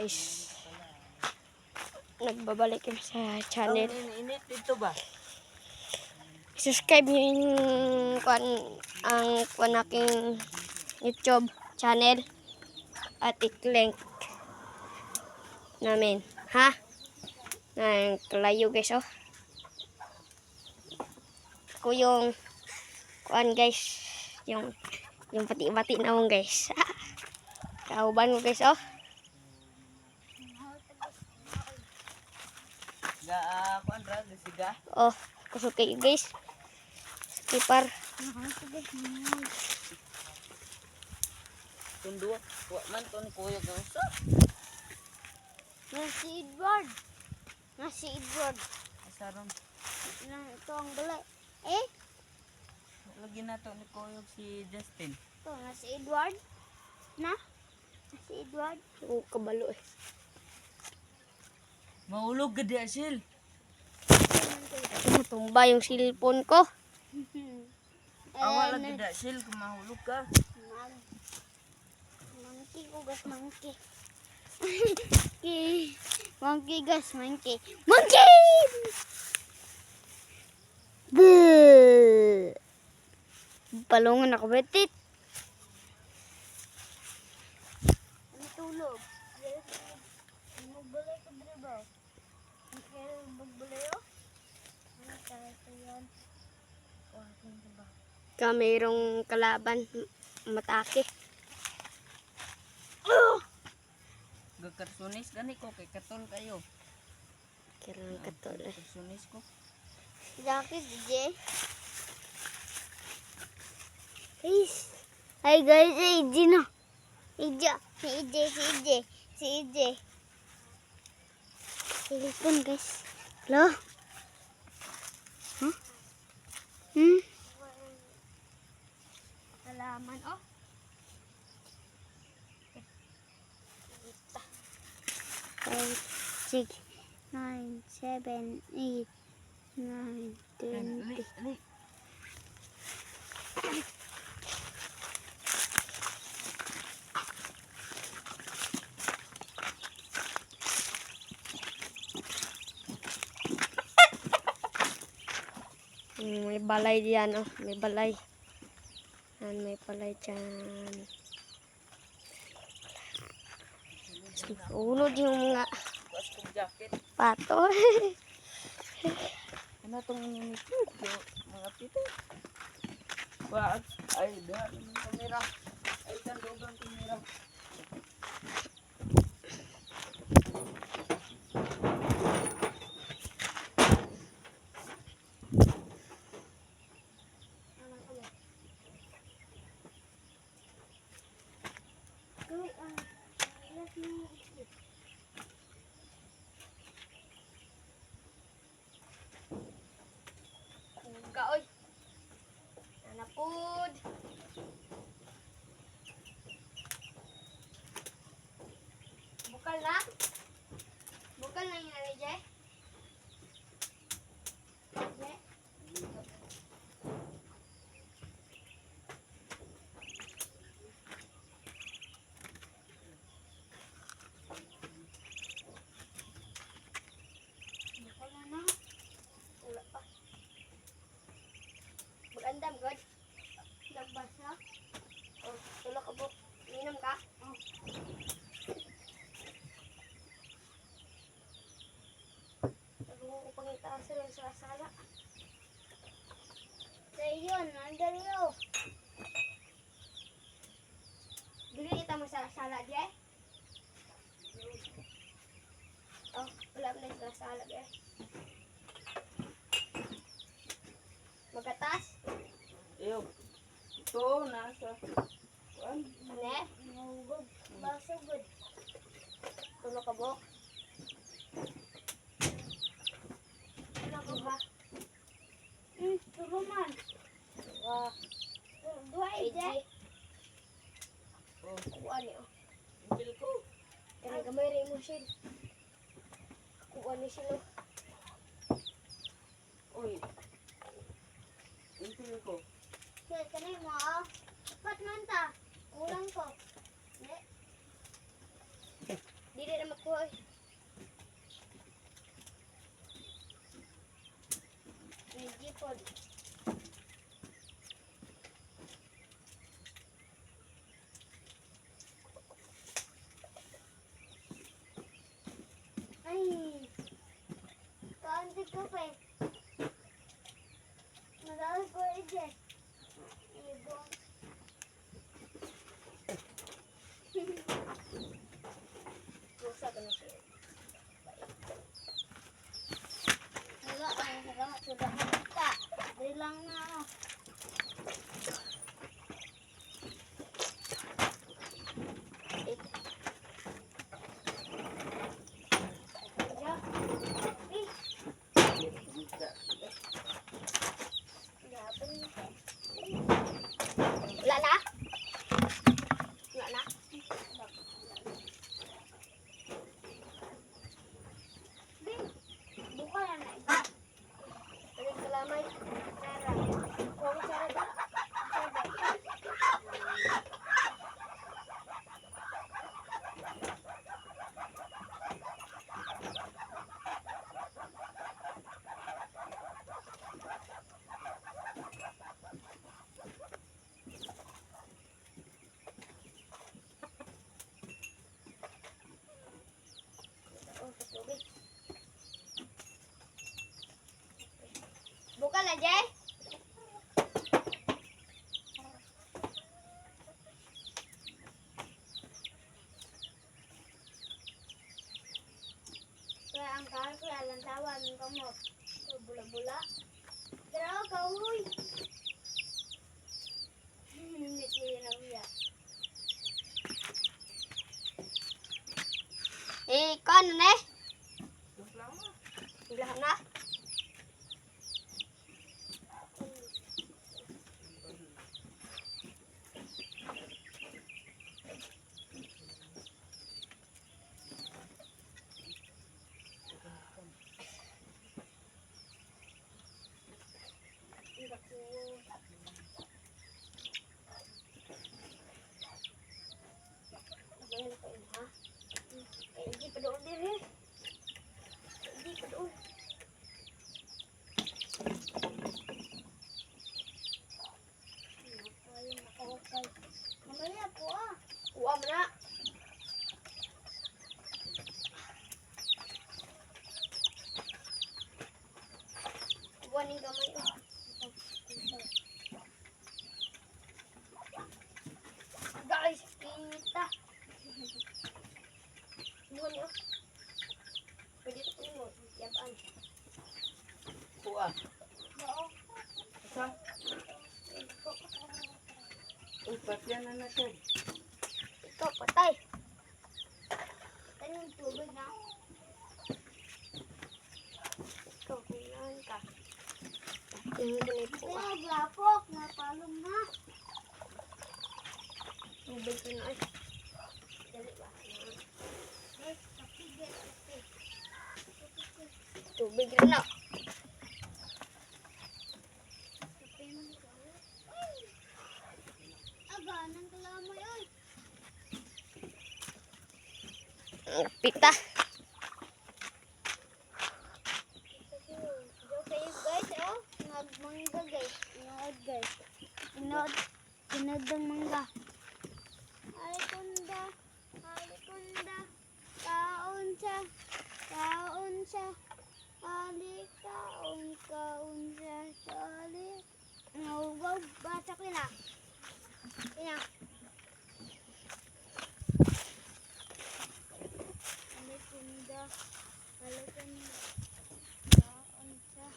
guys, nagbabalik kami sa channel. Init dito ba? Subscribe nyo yung ang aking YouTube channel at i-link namin, ha? Nang kalayo guys, oh. Ako yung guys, yung pati-pati naman guys. Kauban ko guys, oh. Siga. Oh, kusukay guys. Skipper. Tundo. Wa man to ni kuya gawsa. Si Edward. Si Edward. Asaron. Ito ang balay. Lagi na to ni kuya si Justin. Ito si Edward. Si Edward. Oh, kabalo eh. Mahulog gadi asil. Tumba yung cellphone ko. Awal lagi da asil kung mahulog ka. Monkey ko gas monkey. Monkey gas monkey. Monkey! Buh! Palungan ako betit. Tulog. Magbalay ka dito ba? Magbalay o? Ano kahit yan? Mayroong kalaban matake. Gagkarsunis gani ko kay katon kayo. Kirang katol eh. Karsunis ko. Jackie, DJ. Hi guys, si EJ na. Si EJ. Telepon guys. Hello? Salaman, oh. 5, 6, 9, 7, 8, 9, 10. Ali. May balay diyan, oh. May balay. May balay dyan. Ulod yung mga Bukas kong jacket. pato. Ano tong nipit mga pito? Wag ay dahil ng kamera. Ay tandog ang kamera. Kaoy. Nanapod. Bukal na? Bukal na yung nari, Jay? Jay? Bukal na na. Wala pa. Magandam, God. Nagbasa. Oh, tulog ka po. Minom ka? Oh. Nagulong ko pangitaas sa sala. Sa yun, nandalo. Dili kita mo sa sala, Jay? Oh, wala mo na sa sala, Jay. Magatas? Ew. Ito nasa kuan. Ne? Mahugod. Basugod. Tulog ka po? Tulog ka ba? Turuman. Wah, Duhay, Jay. Oh, kuha niyo. bil ko. Kaya gamay rin mo siya. Kuha niyo sila. Oy. Bil ko. Kaya kanay mo, oh. Ba't man ta? Ulang ko. Dili na kape. Marami ko ije. Ibon. Rusa ka na siya. Wala, salamat. Sudah kita. Dali lang na ako. Kaya, Wala na? wala na. Buka na na iba. Tanig kalamay. Tara. Huwag mo sarap. Buka na, Jay. Kaya ang kahal ko, alang tawan ng kamot. So, bula-bula. Pero, kahoy. Hindi siya na uya. Kano na eh? Bilahan na? Hindi pa doon din eh. Hindi pa doon. Mamaya po ah. Kuha mo na. Kuha ng kamay. Guys, kita. Kuha niyo. Pwede ito po mo. Yabaan. Kuha. Oo. Asa? Uy, patyan na siya. Ito, patay. Ano yung tubig na? Ikaw, kuhaan ka. Tingin ko na po. Kaya gapok, napalong na. Tubig ko na ay. Dali ba? Ay, kapigil, kapig. Tubig na na. Kapig mo nito. Ay! Aga, nang kalamay ay. Pita. Joke kayo guys, oh. Mangga guys. Inood guys. Inood ang mangga. Halikunda, halikunda. Kaon siya, kaon siya. Halik, kaon siya. Halik. Wow, basa ko na. Ina. Halikunda, halikunda. Kaon siya.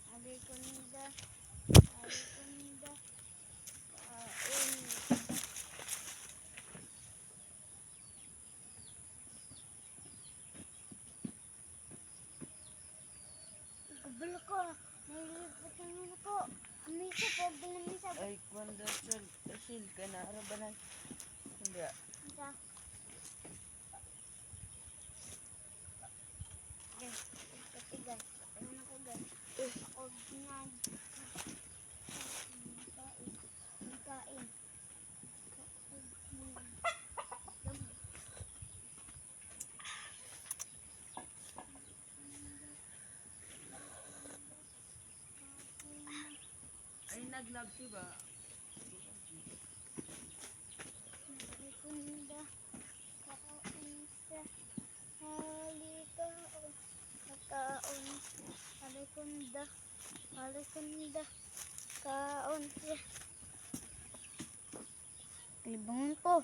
Halikunda, halikunda. Kaon. Kabalo ko. Nailipot naman ako. Misa po, binamisa. Ay, kwanda sil. Asil ka na. Arabanan. Hindi. Isa. Guys, pati guys. Ano na ko guys? Og na. Kain. Ay, naglag ba? Halikunda, kaon siya. Halik, Alis ka nila. Kaon siya. Kalibangan ko.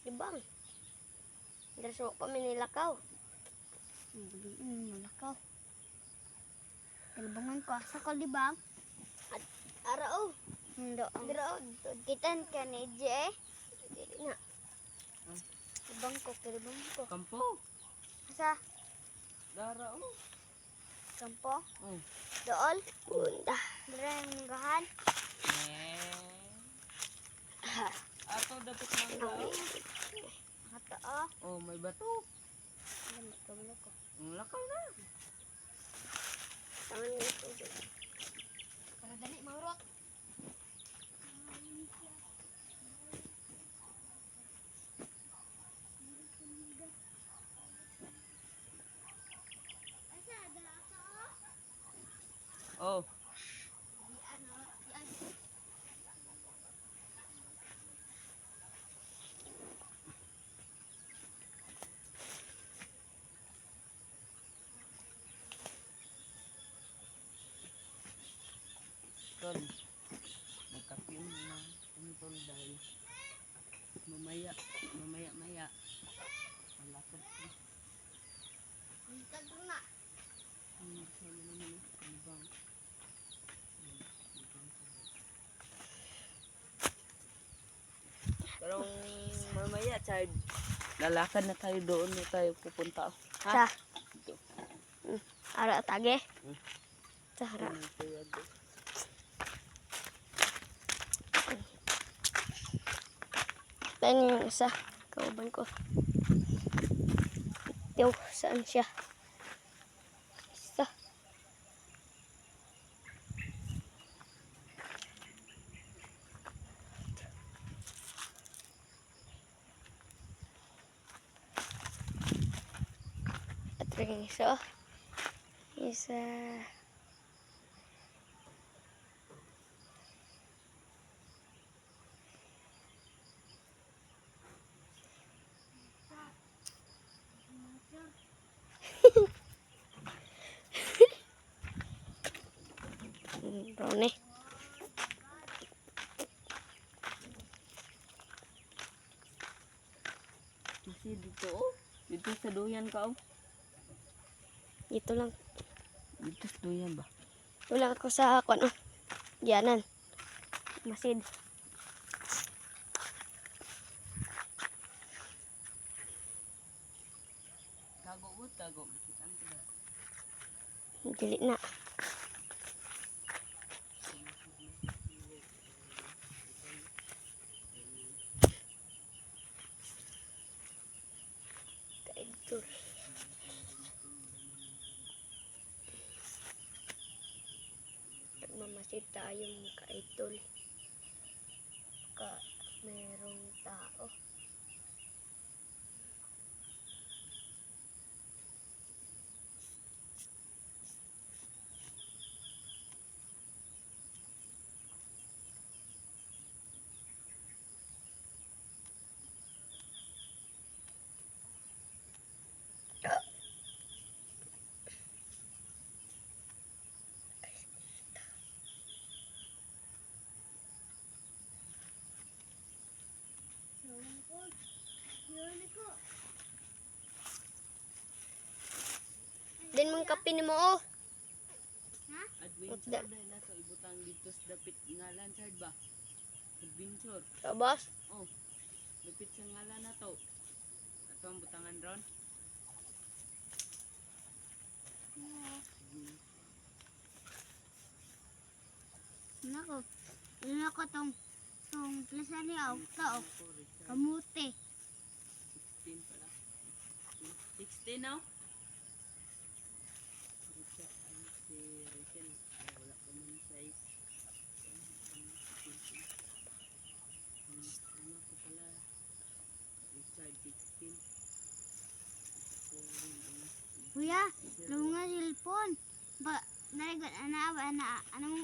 Libang. Darso pa minilakaw. Malakaw. Kalibangan ko. Asa kalibang? Arao. Hindi. Dira Kitan ka ni Je. dili na. Kalibang ko. Kampo. Asa? Dara oh. Kampo? Oh. Dool? Bunda. Dira yung nagahan? Ato dapat mangga oh. Hata ah. Oh, may bato. Lamit ka wala ko. Ang lakaw na. Tangan mo ito. Para dali maurok. Oh. Kan, magkapiyon na untol dahil mamaya, malakad ko. Hintag na. Sana naman ibang. Pero mamaya, child, lalakad na tayo doon na tayo pupunta. Sa. Ito. Ara tage. Sa Ano hara. tayo doon? Tayo yung isa. Kauban ko. Tiyo, saan siya? Isa. At rin isa. Isa. Brownie. Kasi dito oh. Dito sa duyan ka oh. Dito lang. Dito sa duyan ba? Wala ako sa ano. Diyanan. Masid. Tago mo, tago. Kita ka ba? Dili na. Kaidol. Mamasid tayo mga kaidol. Merong tao. Din mong kape ni mo oh. Adventure dahil na to. Ibutang dito sa dapit ngalan, child ba? Adventure. Sabas. Oh, dapit sa ngalan na to. Ito ang butangan ron. Nako. Nako tong plaza niya tao. Kamuti. 16 pala. 16 now? Si Rachel, wala pa man siya ano ko pala Richard 16 Kuya, lunga silpon. Ba, narigot anong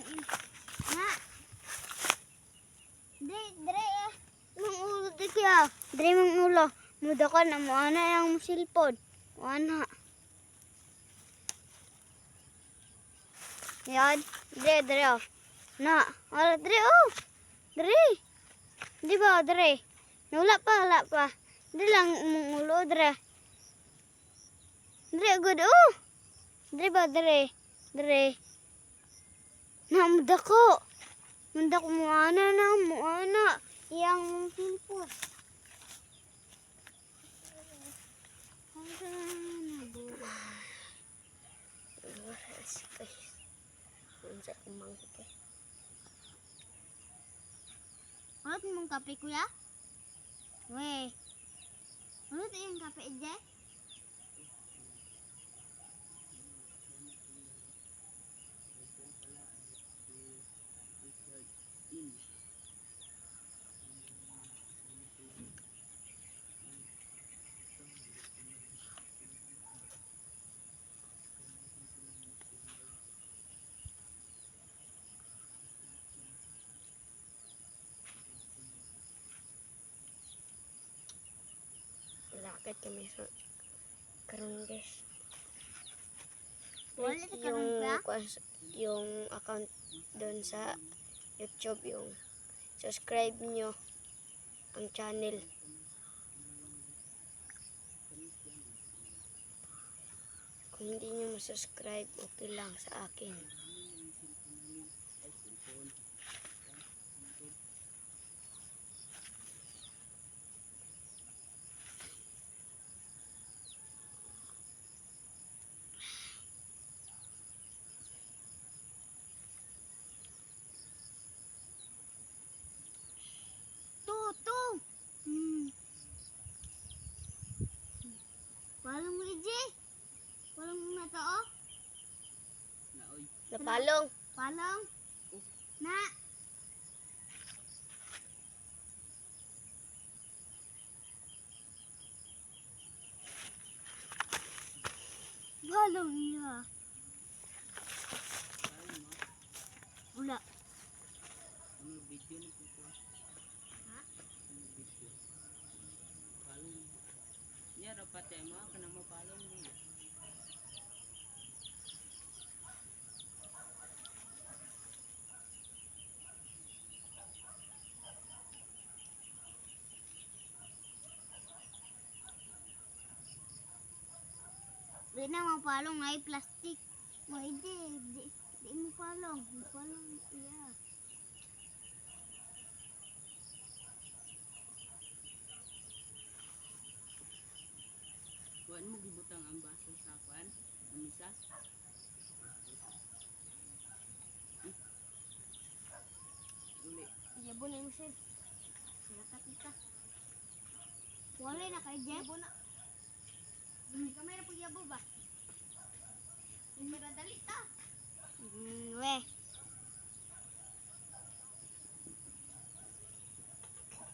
na. Dre mong ulo ti kuya. Dre mong ulo. Muda ka na mo ana yung silpon. Ana. Yan. Dire oh. Na. Wala dire oh. Dire. Di ba dire? Wala pa. Dire lang mulo dire. Dire good oh. Dire ba dire? Dire. Na mudako. Mudako mo ana. Yang pimpos. Unsa kumang ko. Ulot mong kape kuya? Weh. Ulot yung kape je? Lakad kami sa karon guys. Wala ka karon kuya? Yung account doon sa YouTube, yung subscribe nyo ang channel. Kung hindi nyo masubscribe, okay lang sa akin. Tutu. Walang mo ije. Walang mo na to oh. Napalong. Palang. Na. Palang iya. Wala. Ano video ni ko? Ha? Ano video? Palong. Ya rapat mo kana mo palong ni. Di na mo palong ay plastic. Mo ije. Di mo palong. Mo palong iya. Kuan mo gibutang ang baso sa kuan. Amisa. Uli. Yabo na yung sid. Nakakita. Wala na kay Jeff. Yabo na. May kamera po yabo ba? Yung madadali ta. Weh.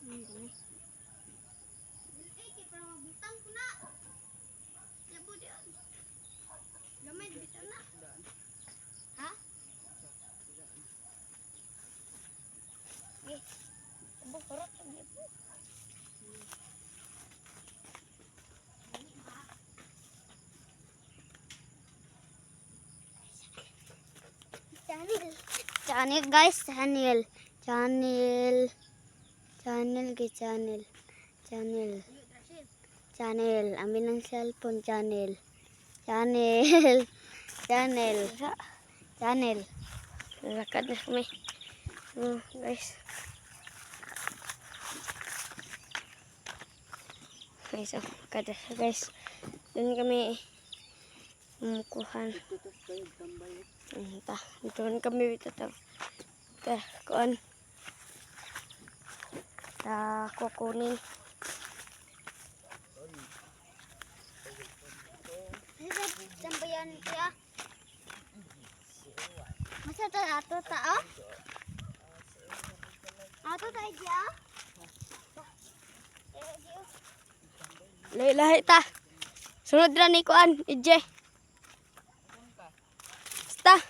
Dumi. Eh, para mabutang ko na. Yabo diyan. Gamay dito na. Daan. Ha? Daan. Eh. Abo korot ang yabo. Channel guys, channel amin ng cellphone channel Lakad na kami. Guys. Lakad na guys. Doon kami kumukuhan. Tutos kayo tambay. Doon kami kuan. Kukunin. Sambayan kuya. Masa ato ta oh? Ato ta iya. Lahi ta. Sunod ra ni kuan, ije. Basta.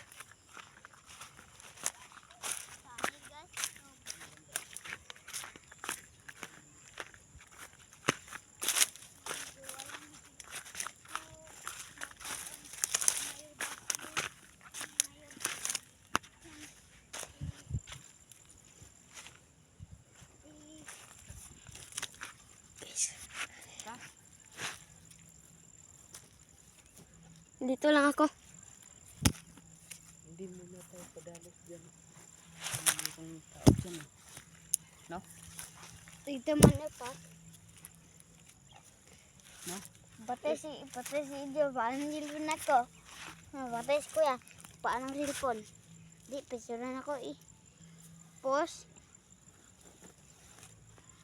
Dito lang ako. Hindi mo na tayo padalos dyan. Hindi kong tao dyan. No? Dito man na pa. No? Patay si Ijo. Paano silpon ako? Patay si Kuya. Paano silpon? Di, pisuran ako eh. Pos.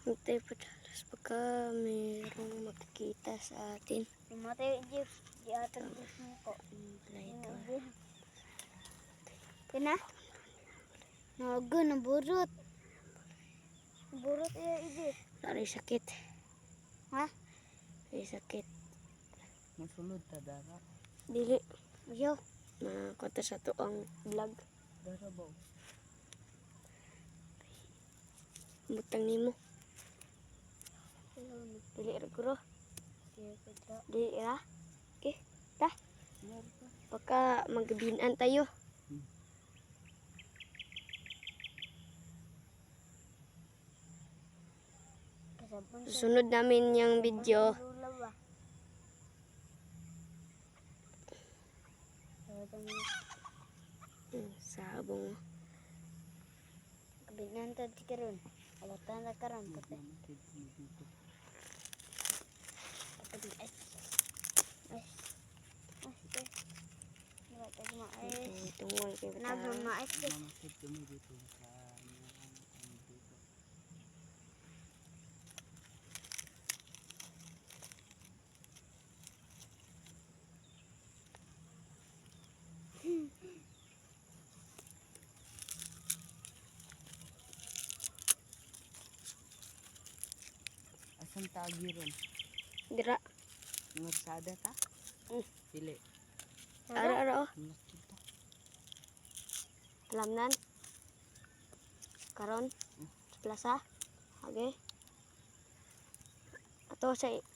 Hintay padalos pagka mayroong makikita sa atin. Pumatay Ijo. Di atang gusto ko. Kena? Nago, naburot. Naburot iya Ijo. Lari sakit. Ha? Lari sakit. Masulod ta dara. Dili. Yo. Makakota sa to ang vlog. Dara ba? Butang nimo. Dili ra guro. Dili ra. Okay. Ta. Meron pa. Baka magbinan tayo. Susunod namin yung video. Sabong. Kabinan to di karon. Alatan na karon pati. Ay. Wala tayo mais. Tungol kay Nabro bata. mais. Mamakit kami dito sa dito. Asan tagi ron? Dira. Ngarsada ta? Dili. Ara oh. Masjid ta. Lamnan. Karon sa plaza. Okay.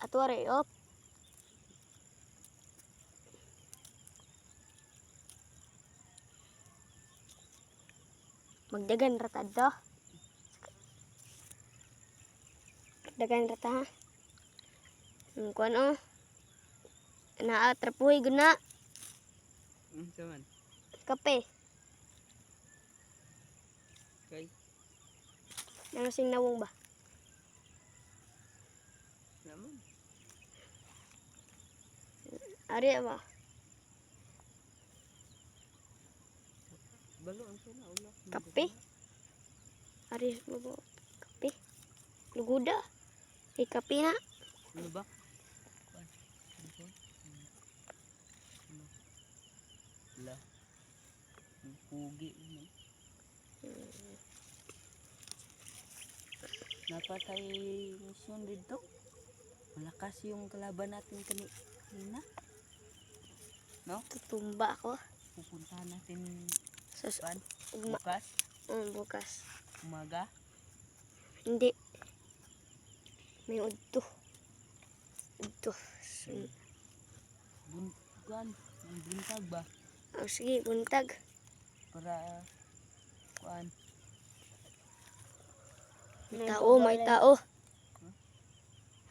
Ato ra iop. Magdagan ra tadto. Dagan ra ta ha. Kuan oh. Naa trapuhi guna. Saman. Kape. Kay. Nang sing nawong ba? Naman. Ari ba? Balo ang sila ulo. Kape? Ari mo ba? Kape? Luguda. Kape na. Ano ba? La. Ang pugi mo. Napatay mission dito. Malakas yung kalaban natin kanina. No? Tutumba ako. Pupuntahan natin Sa pan ugma. bukas, Bukas. umaga. Hindi. May udto. Udto. Buntuan, ang buntag ba? Oh, sige, buntag. Para kuan. May tao, may tao.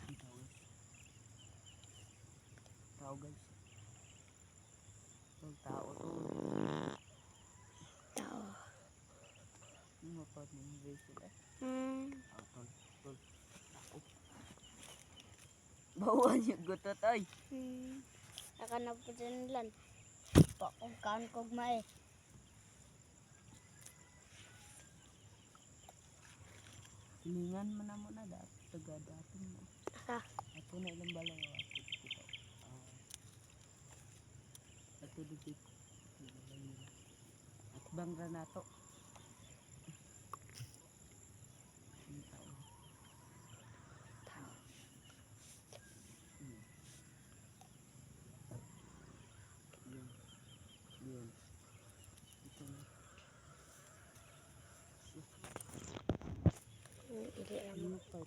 Ang tao. Tao guys. Ang tao to. Tao. Ano mapad mo guys sila? Tol. Ako. Bawan yung gutot ay. Akan na po dyan lang. Kung kaan kog mae. Silingan man na mo na dapat taga-datin mo. Aka. Ato na ilang balay o ato dito. Ato dito. At bangra na to. Ang tao. Yun. Yun. Ito na. Ili Ano pa?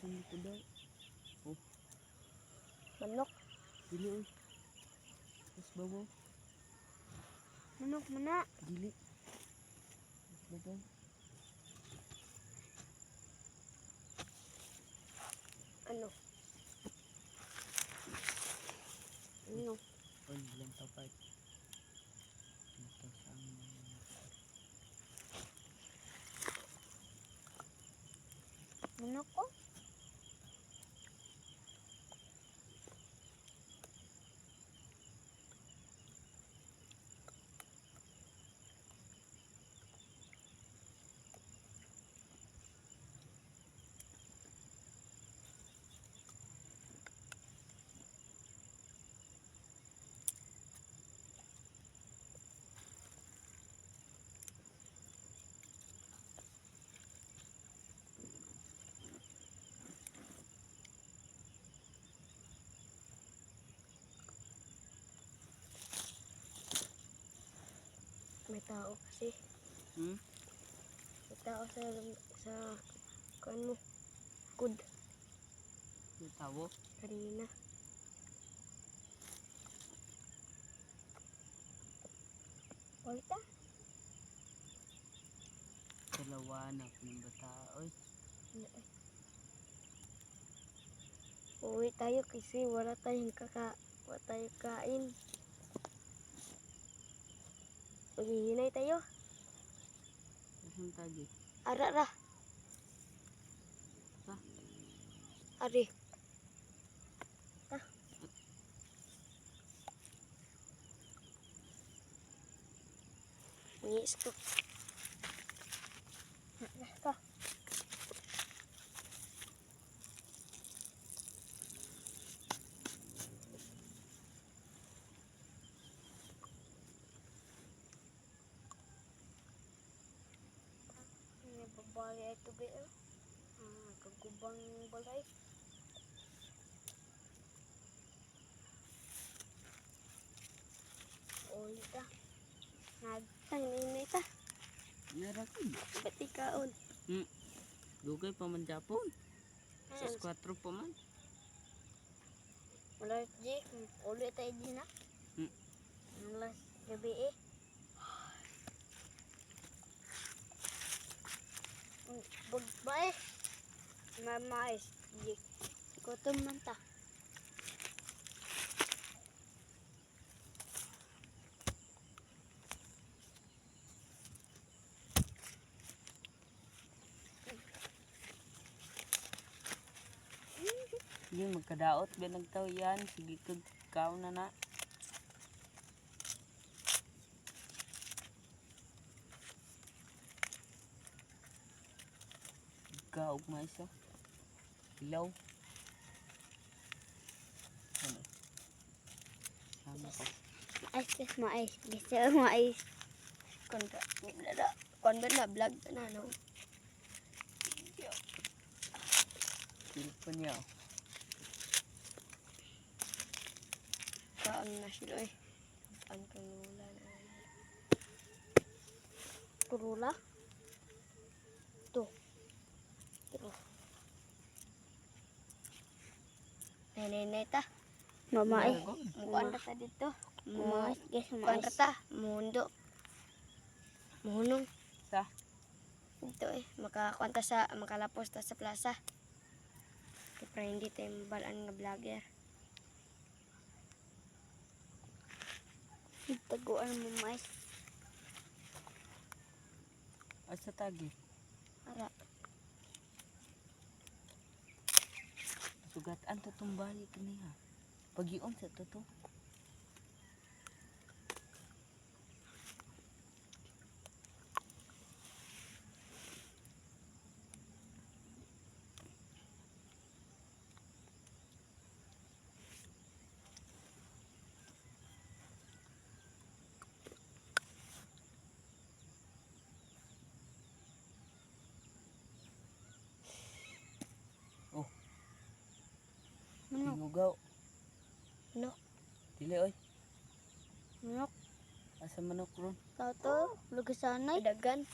Ano ko daw? Oh, manok. dili oy. Mas babaw. Manok mana. Dili. Mas babaw. Ano? Manok ko. May tao kasi. Hmm? May tao sa kuan mo. Kud. May tawo. Kanina. Oita. Kalawanak ng bata. Oy. Uwi tayo kasi wala tayong kain. Maghihinay tayo. Asang tagi? Ara. Ha? Ari. Ta. Ngis ko. Ta. Ini babalay ito ba? Kagubang balay. Oita. Nagtang ini ta. Narakid. Ba't ikaon? Dugay pa man Japon. Sa 4 pa man. Wala di. Ulit tayo di na. Alas gabi eh. Bug ba eh? Mais. Di. Gutom man ta. Sige, magkadaot ba nagtaw yan? Sige, kagkaw na na. Kaog ma isa. Ilaw. Ano? Sama ko. Mais. Gusto mais. Kon ba na vlog na no? Silpa niya. Kaon na sila eh. Ang kanula na. Kurula? Ito. Ito. Nenay ta. Mama eh. Mukuan ta dito. Mama guys, mukuan ta. Mundo. Munong. Sa? Ito eh. Makalapos ta sa plaza. Kaya hindi tayo mabalaan nga vlogger. Taguan mo mais. Asa tagi? Ara. Sugatan to tumbali kaniya. Pagion sa to. Manok. Tinugaw. Manok. Dili oy. Manok. Asa manok ron? Tato. Lugasanay. Dagan.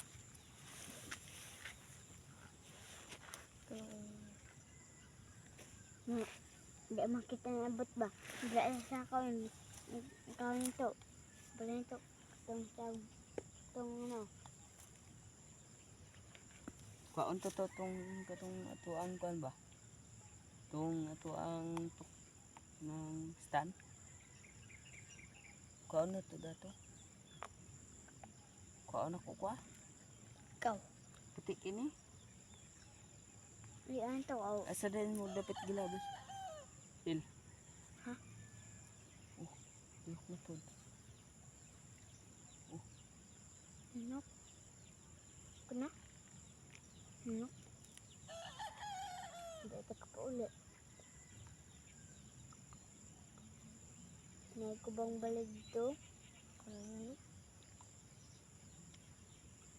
Hindi makita na abot ba? Hindi sa kawin. Kawin to. Balin to. Itong ano. Kaon to katong atuang kuan ba? Tung atuang ng stand. Kaon na to dato. Kaon ako kwa? Ikaw. Puti kini. Ay, ano to? Oh. Asa din mo dapat gilabos. Il. Ha? Oh, yok na po. Hinok. Kuna? Hinok. Hindi ito ka pa uli. May kubang balig to. Ano?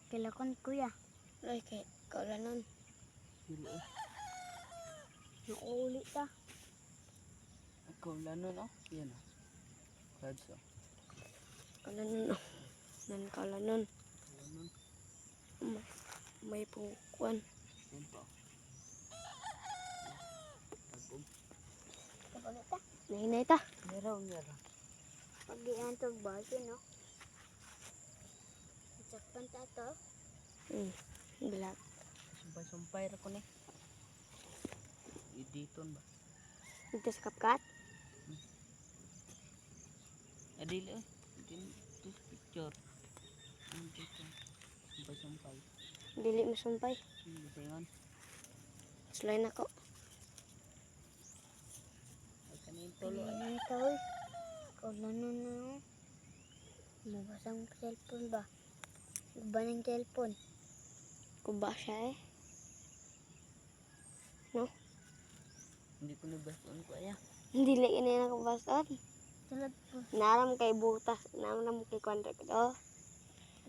Kilakon kuya. Ay, kay kaulanon. Dili eh. Nakuuli ta. Ikaw lano no? Yan ah. Kadso. Kaulanon. Oh. Nan kaulanon. Lano. May pungkuan. Yan po. Agom. Kapag ta. Nahinay ta. Meron meron. Pag iyan to base no. Sakpan ta to. Bilat. Sumpay-sumpay ra ko ni. Iditon ba? Ito sa kapkat. Adili eh. This picture. Dito. Sumpay-sumpay. Dili mo sumpay. Bisayon. Slay na ko. Ay kanin tulo ay. Ano ito oy? Kaulanon na no. Mabasang cellphone ba? Iba ng cellphone. Kuba siya eh. Hindi ko nabason ko aya. Dili ka na nakabason. Sulod po. Naram kay butas. Naram kay kwantre ko. Oh.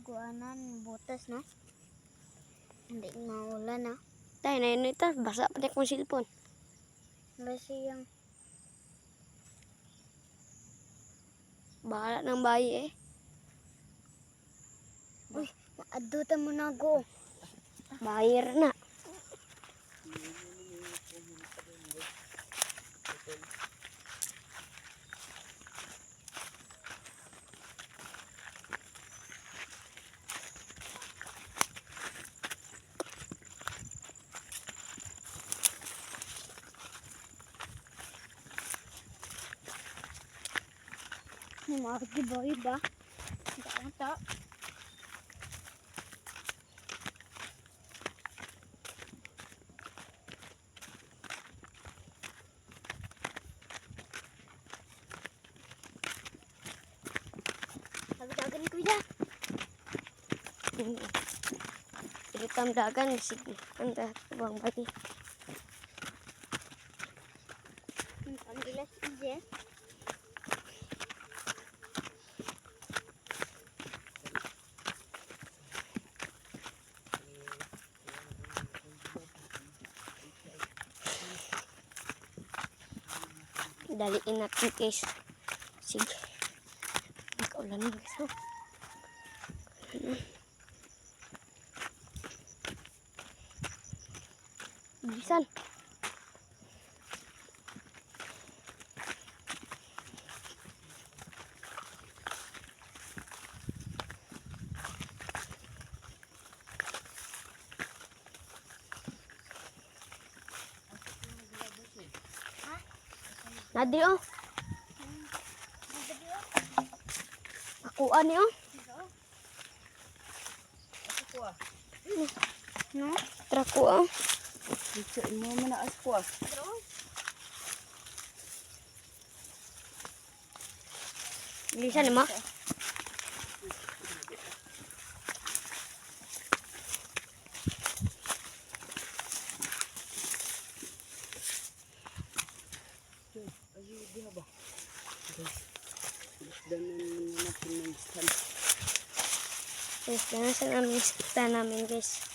Guanan, butas no? Hindi maulan na. Tayo na yun ito. Basa pa na kong cellphone. Kasi yung Bahala ng bayi eh. maadutan mo na go. Bayar na. Mag-giboy ba? Hindi ta. Dagan kuya. Iritam dagan. Sige. Anda. Buang bayi. Ang gilas ije. Daliin natin guys. Sige. Nakaulan na guys. Oh. Bilisan. Nadi oh. Akuan ni oh. Ako ko ah. No? Traku oh. Dito mo man as ko ah. Bilisan ni ma. Ayo dia ba. Dan natin ng stand. Guys, ganun sa namin namin guys.